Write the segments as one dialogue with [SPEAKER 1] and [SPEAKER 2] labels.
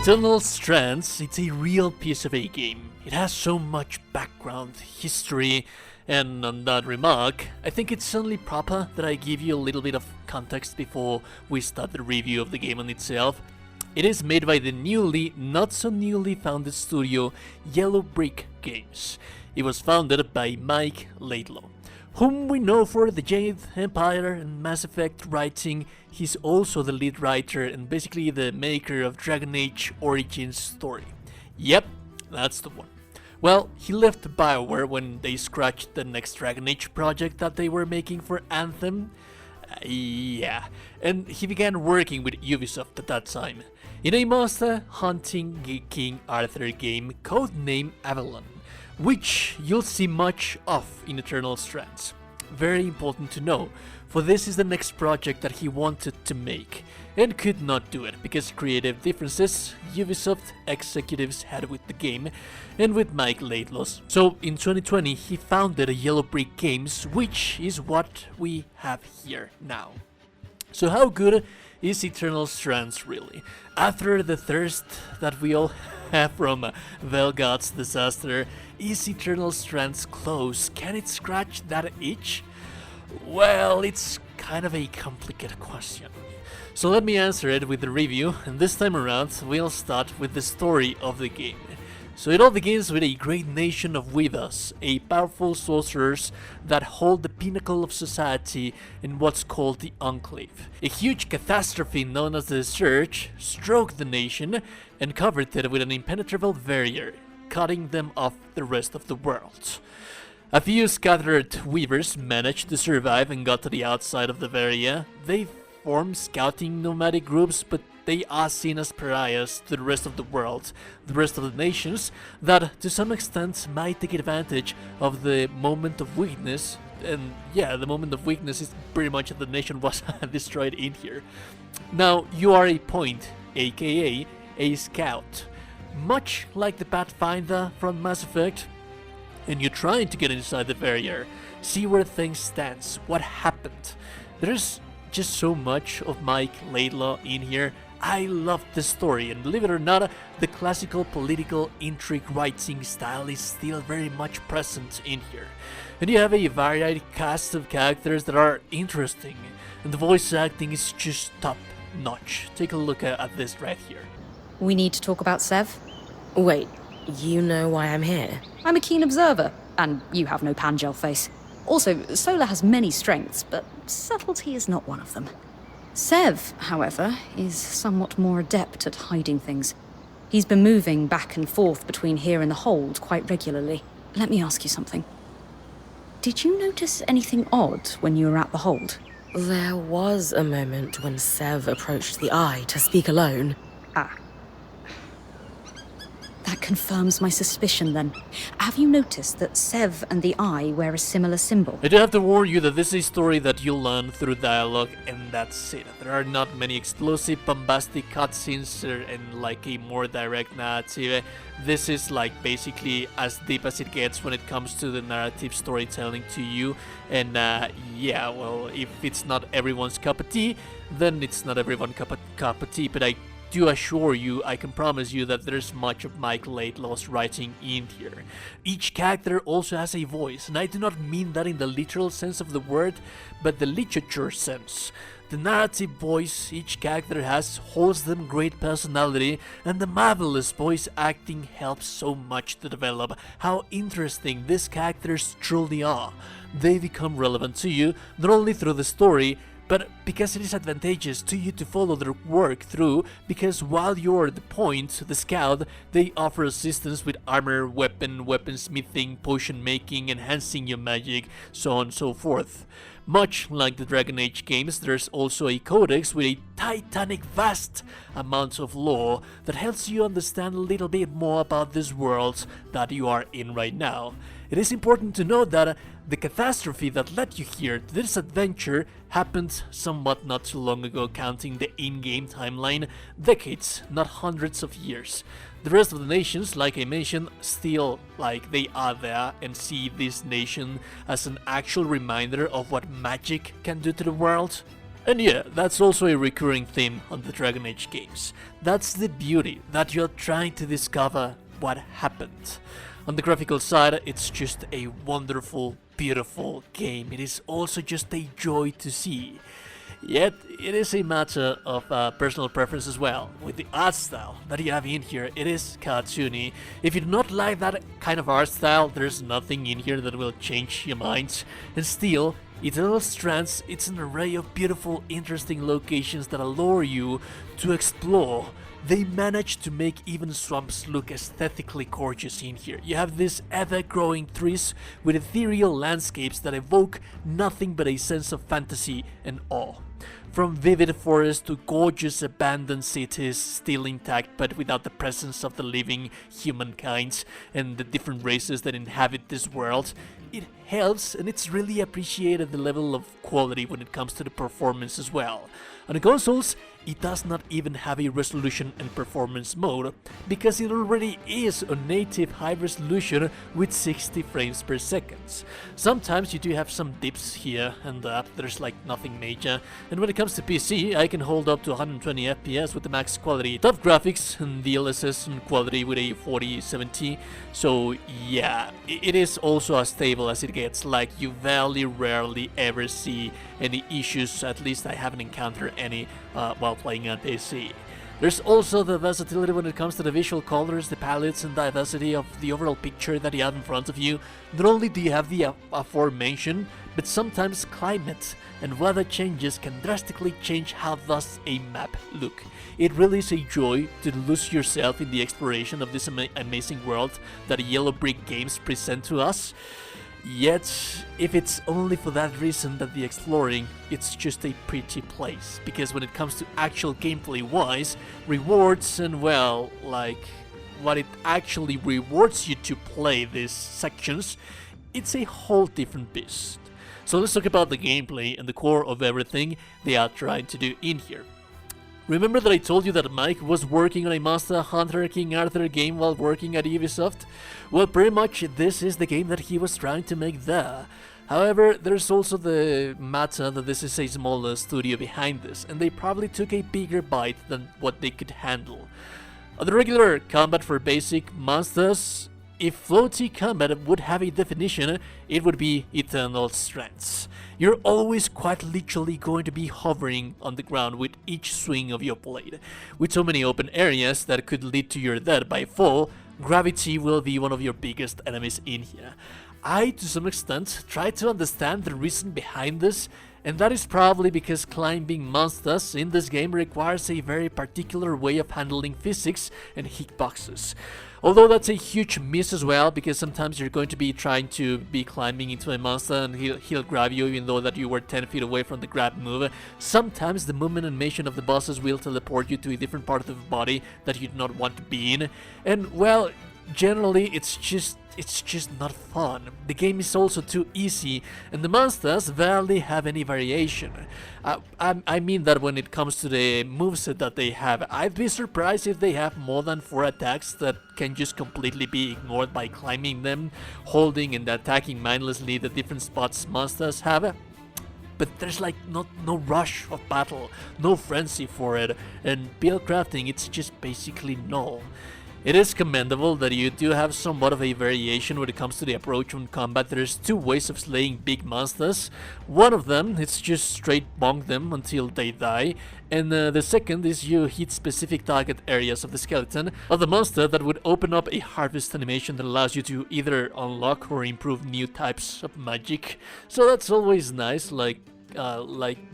[SPEAKER 1] Eternal Strands, it's a real piece of a game. It has so much background, history, and on that remark, I think it's only proper that I give you a little bit of context before we start the review of the game on itself. It is made by the not so newly founded studio Yellow Brick Games. It was founded by Mike Laidlaw, whom we know for the Jade Empire and Mass Effect writing. He's also the lead writer and basically the maker of Dragon Age Origins story. Yep, that's the one. Well, he left BioWare when they scratched the next Dragon Age project that they were making for Anthem. Yeah, and he began working with Ubisoft at that time in a monster hunting King Arthur game codenamed Avalon, which you'll see much of in Eternal Strands. Very important to know, for this is the next project that he wanted to make, and could not do it because creative differences Ubisoft executives had with the game and with Mike Laidlaw's. So in 2020 he founded Yellow Brick Games, which is what we have here now. So how good is Eternal Strands really? After the thirst that we all have from Vel'God's disaster, is Eternal Strands close? Can it scratch that itch? Well, it's kind of a complicated question. So let me answer it with the review, and this time around we'll start with the story of the game. So it all begins with a great nation of Weavers, a powerful sorcerers that hold the pinnacle of society in what's called the Enclave. A huge catastrophe known as the Surge struck the nation and covered it with an impenetrable barrier, cutting them off the rest of the world. A few scattered Weavers managed to survive and got to the outside of the barrier. They formed scouting nomadic groups, but they are seen as pariahs to the rest of the world, the rest of the nations, that to some extent might take advantage of the moment of weakness. And yeah, the moment of weakness is pretty much that the nation was destroyed in here. Now, you are a point, aka a scout. Much like the Pathfinder from Mass Effect, and you're trying to get inside the barrier, see where things stands, what happened. There's just so much of Mike Laidlaw in here. I love the story, and believe it or not, the classical political intrigue writing style is still very much present in here. And you have a varied cast of characters that are interesting, and the voice acting is just top notch. Take a look at this right here.
[SPEAKER 2] We need to talk about Sev.
[SPEAKER 3] Wait, you know why I'm here?
[SPEAKER 2] I'm a keen observer, and you have no Pangel face. Also, Solar has many strengths, but subtlety is not one of them. Sev, however, is somewhat more adept at hiding things. He's been moving back and forth between here and the hold quite regularly. Let me ask you something. Did you notice anything odd when you were at the hold?
[SPEAKER 3] There was a moment when Sev approached the Eye to speak alone.
[SPEAKER 2] Ah. That confirms my suspicion, then. Have you noticed that Sev and the Eye wear a similar symbol?
[SPEAKER 1] I do have to warn you that this is a story that you'll learn through dialogue, and that's it. There are not many explosive, bombastic cutscenes and like a more direct narrative. This is like basically as deep as it gets when it comes to the narrative storytelling to you. And yeah, well, if it's not everyone's cup of tea, then it's not everyone's cup of tea, but I do assure you, I can promise you that there's much of Mike Laidlaw's writing in here. Each character also has a voice, and I do not mean that in the literal sense of the word, but the literature sense. The narrative voice each character has holds them great personality, and the marvelous voice acting helps so much to develop how interesting these characters truly are. They become relevant to you, not only through the story, but because it is advantageous to you to follow their work through, because while you're at the point, the scout, they offer assistance with armor, weaponsmithing, potion making, enhancing your magic, so on and so forth. Much like the Dragon Age games, there's also a codex with a titanic vast amount of lore that helps you understand a little bit more about this world that you are in right now. It is important to note that the catastrophe that led you here to this adventure happened somewhat not too long ago, counting the in-game timeline, decades, not hundreds of years. The rest of the nations, like I mentioned, still like they are there and see this nation as an actual reminder of what magic can do to the world. And yeah, that's also a recurring theme on the Dragon Age games. That's the beauty, that you're trying to discover what happened. On the graphical side, it's just a wonderful, beautiful game. It is also just a joy to see. Yet, it is a matter of personal preference as well. With the art style that you have in here, it is cartoony. If you do not like that kind of art style, there's nothing in here that will change your minds. And still, Eternal Strands, it's an array of beautiful, interesting locations that allure you to explore. They managed to make even swamps look aesthetically gorgeous in here. You have these ever-growing trees with ethereal landscapes that evoke nothing but a sense of fantasy and awe. From vivid forests to gorgeous abandoned cities still intact but without the presence of the living humankind and the different races that inhabit this world, it helps, and it's really appreciated the level of quality when it comes to the performance as well. On the consoles, it does not even have a resolution and performance mode, because it already is a native high resolution with 60 frames per second. Sometimes you do have some dips here and there's like nothing major, and when it comes to PC, I can hold up to 120 FPS with the max quality, top graphics and DLSS and quality with a 4070, so yeah, it is also as stable as it gets. Like, you very rarely ever see any issues, at least I haven't encountered any while playing on PC. There's also the versatility when it comes to the visual colors, the palettes and diversity of the overall picture that you have in front of you. Not only do you have the aforementioned, but sometimes climate and weather changes can drastically change how does a map look. It really is a joy to lose yourself in the exploration of this amazing world that Yellow Brick Games present to us. Yet, if it's only for that reason that the exploring, it's just a pretty place. Because when it comes to actual gameplay wise, rewards and well, like what it actually rewards you to play these sections, it's a whole different beast. So let's talk about the gameplay and the core of everything they are trying to do in here. Remember that I told you that Mike was working on a Monster Hunter King Arthur game while working at Ubisoft? Well, pretty much this is the game that he was trying to make there. However, there's also the matter that this is a smaller studio behind this, and they probably took a bigger bite than what they could handle. On the regular combat for basic monsters, if floaty combat would have a definition, it would be Eternal Strands. You're always quite literally going to be hovering on the ground with each swing of your blade. With so many open areas that could lead to your death by fall, gravity will be one of your biggest enemies in here. I, to some extent, try to understand the reason behind this, and that is probably because climbing monsters in this game requires a very particular way of handling physics and hitboxes. Although that's a huge miss as well, because sometimes you're going to be trying to be climbing into a monster and he'll grab you even though that you were 10 feet away from the grab move. Sometimes the movement animation of the bosses will teleport you to a different part of the body that you do not want to be in. And well, generally it's just not fun. The game is also too easy, and the monsters barely have any variation. I mean that when it comes to the moveset that they have, I'd be surprised if they have more than 4 attacks that can just completely be ignored by climbing them, holding and attacking mindlessly the different spots monsters have. But there's like no rush of battle, no frenzy for it, and build crafting, it's just basically null. It is commendable that you do have somewhat of a variation when it comes to the approach on combat. There's 2 ways of slaying big monsters. One of them is just straight bonk them until they die, and the second is you hit specific target areas of the skeleton of the monster that would open up a harvest animation that allows you to either unlock or improve new types of magic. So that's always nice, like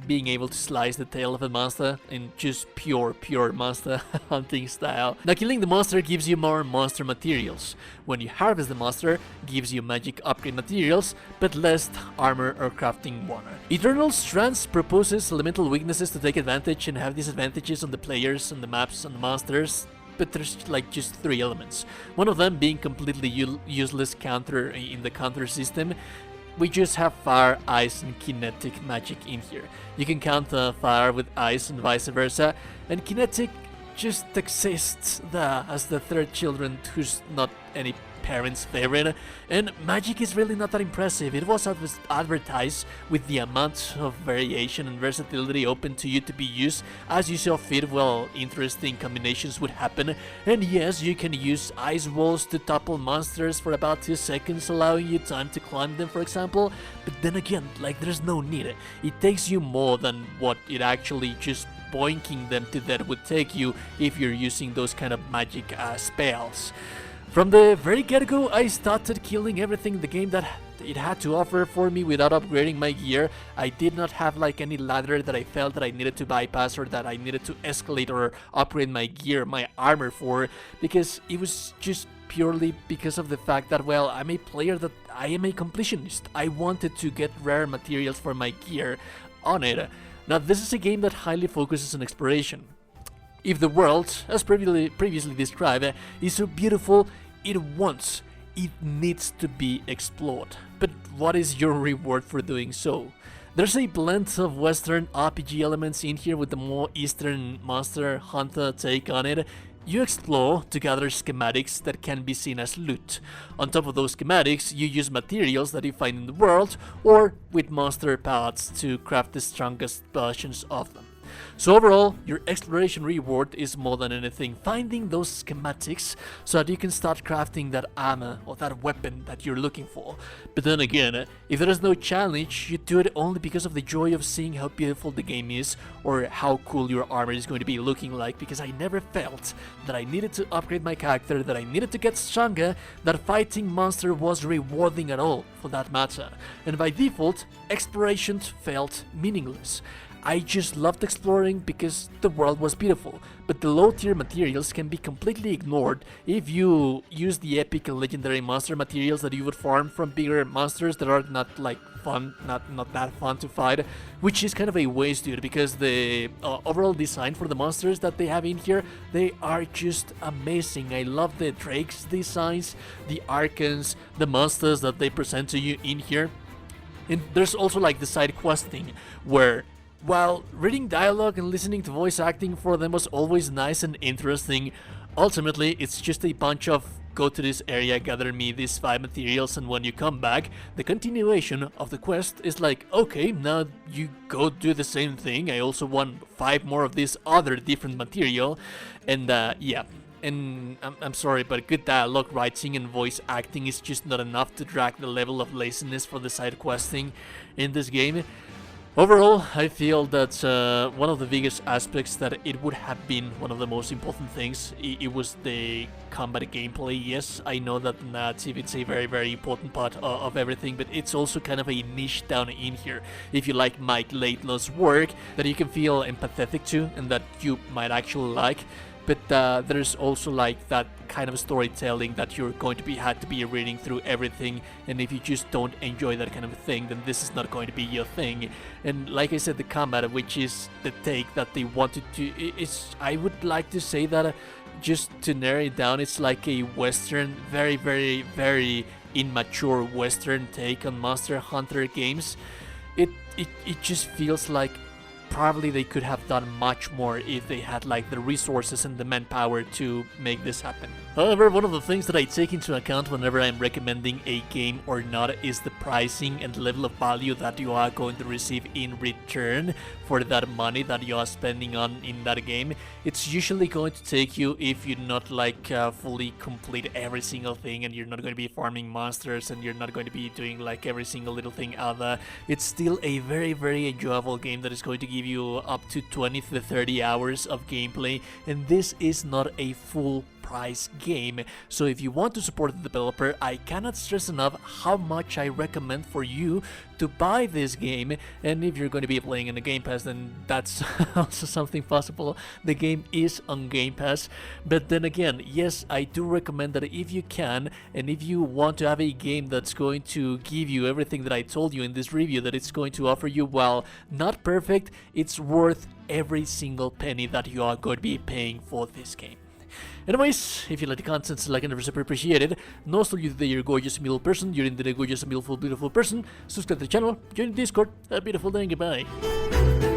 [SPEAKER 1] being able to slice the tail of a monster in just pure monster hunting style. Now, killing the monster gives you more monster materials. When you harvest the monster, gives you magic upgrade materials, but less armor or crafting one. Eternal Strands proposes elemental weaknesses to take advantage and have disadvantages on the players and the maps and the monsters. But there's like just 3 elements. One of them being completely useless counter in the counter system. We just have fire, ice, and kinetic magic in here. You can counter fire with ice and vice versa, and kinetic just exists there as the third children who's not any parents' favorite, and magic is really not that impressive. It was advertised with the amount of variation and versatility open to you to be used as you saw fit while interesting combinations would happen, and yes, you can use ice walls to topple monsters for about 2 seconds, allowing you time to climb them, for example, but then again, like, there's no need. It takes you more than what it actually just boinking them to death would take you if you're using those kind of magic spells. From the very get-go, I started killing everything the game that it had to offer for me without upgrading my gear. I did not have like any ladder that I felt that I needed to bypass or that I needed to escalate or upgrade my gear, my armor for, because it was just purely because of the fact that, well, I'm a player that I am a completionist. I wanted to get rare materials for my gear on it. Now, this is a game that highly focuses on exploration. If the world, as previously described, is so beautiful, it needs to be explored. But what is your reward for doing so? There's a blend of Western RPG elements in here with the more Eastern Monster Hunter take on it. You explore to gather schematics that can be seen as loot. On top of those schematics, you use materials that you find in the world or with monster parts to craft the strongest versions of them. So overall, your exploration reward is more than anything finding those schematics so that you can start crafting that armor or that weapon that you're looking for. But then again, if there is no challenge, you do it only because of the joy of seeing how beautiful the game is or how cool your armor is going to be looking like, because I never felt that I needed to upgrade my character, that I needed to get stronger, that fighting monster was rewarding at all for that matter. And by default, exploration felt meaningless. I just loved exploring because the world was beautiful, but the low tier materials can be completely ignored if you use the epic and legendary monster materials that you would farm from bigger monsters that are not like fun, not that fun to fight, which is kind of a waste, dude, because the overall design for the monsters that they have in here, they are just amazing. I love the Drake's designs, the Archons, the monsters that they present to you in here. And there's also like the side questing where, while reading dialogue and listening to voice acting for them was always nice and interesting, ultimately it's just a bunch of go to this area, gather me these 5 materials, and when you come back, the continuation of the quest is like, okay, now you go do the same thing, I also want 5 more of this other different material, and yeah. And I'm sorry, but good dialogue writing and voice acting is just not enough to drag the level of laziness for the side questing in this game. Overall, I feel that one of the biggest aspects that it would have been one of the most important things, it was the combat gameplay. Yes, I know that the narrative, it's a very, very important part of everything, but it's also kind of a niche down in here. If you like Mike Laidlaw's work, that you can feel empathetic to and that you might actually like, but there's also like that kind of storytelling that you're going to have to be reading through everything, and if you just don't enjoy that kind of thing, then this is not going to be your thing. And like I said, the combat, which is the take that they wanted to, I would like to say that just to narrow it down, it's like a Western, very, very, very immature Western take on Monster Hunter games. It just feels like probably they could have done much more if they had like the resources and the manpower to make this happen. However, one of the things that I take into account whenever I'm recommending a game or not is the pricing and the level of value that you are going to receive in return for that money that you are spending on in that game. It's usually going to take you, if you not like fully complete every single thing and you're not going to be farming monsters and you're not going to be doing like every single little thing out there, it's still a very, very enjoyable game that is going to give you up to 20 to 30 hours of gameplay, and this is not a full price game. So if you want to support the developer, I cannot stress enough how much I recommend for you to buy this game. And if you're going to be playing in the Game Pass, then that's also something possible. The game is on Game Pass, but then again, yes, I do recommend that if you can, and if you want to have a game that's going to give you everything that I told you in this review that it's going to offer you, while not perfect, it's worth every single penny that you are going to be paying for this game. Anyways, if you like the content, like and super appreciated. No, still you today, you're a gorgeous middle person, you're indeed a gorgeous, beautiful person. Subscribe to the channel, join the Discord. Have a beautiful day, and goodbye.